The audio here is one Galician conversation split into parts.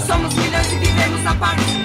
Somos milhões e vivemos na parte.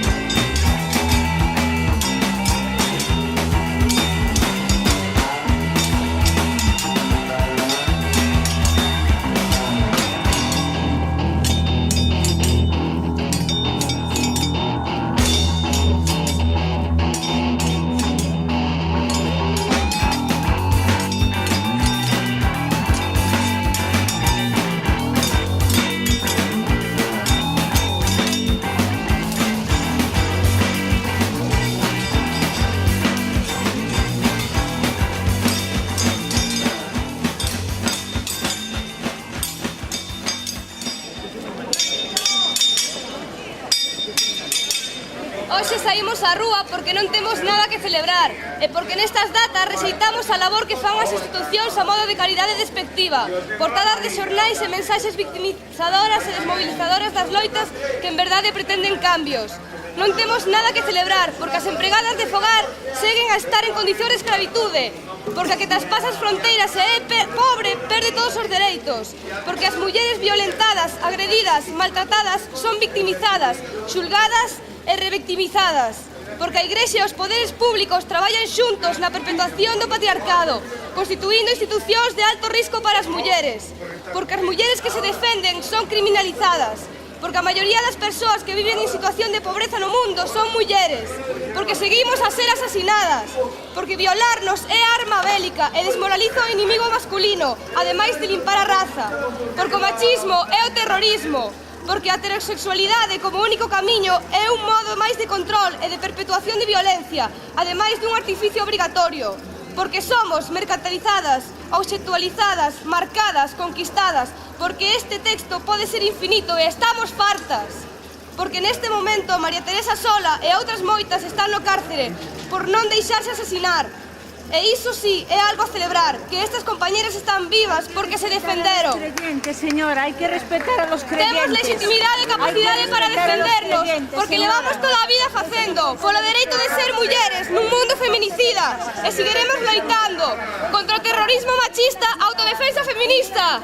Hoxe saímos á rúa porque non temos nada que celebrar e porque nestas datas rexeitamos a labor que fan as institucións a modo de caridade despectiva, portadas de xornais e mensaxes victimizadoras e desmovilizadoras das loitas que en verdade pretenden cambios. Non temos nada que celebrar porque as empregadas de fogar seguen a estar en condición de escravitude, porque a que traspasa as fronteiras e é pobre perde todos os dereitos, porque as mulleres violentadas, agredidas, maltratadas son victimizadas, xulgadas e revictimizadas, porque a Igrexa e os poderes públicos traballan xuntos na perpetuación do patriarcado, constituindo institucións de alto risco para as mulleres, porque as mulleres que se defenden son criminalizadas, porque a maioría das persoas que viven en situación de pobreza no mundo son mulleres, porque seguimos a ser asasinadas, porque violarnos é arma bélica e desmoraliza o inimigo masculino, ademais de limpar a raza, porque o machismo é o terrorismo, porque a heterosexualidade como único camiño é un modo máis de control e de perpetuación de violencia, ademais dun artificio obrigatorio, porque somos mercantilizadas, obxectualizadas, marcadas, conquistadas, porque este texto pode ser infinito e estamos fartas, porque neste momento María Teresa Sola e outras moitas están no cárcere por non deixarse asasinar. E iso sí, é algo a celebrar, que estas compañeras están vivas porque se defenderon. Creyentes, señora, hai que respetar a los creyentes. Temos legitimidade e capacidade para defendernos, porque levamos toda a vida facendo, polo dereito de ser mulleres nun mundo feminicida, e seguiremos loitando contra o terrorismo machista, autodefensa feminista.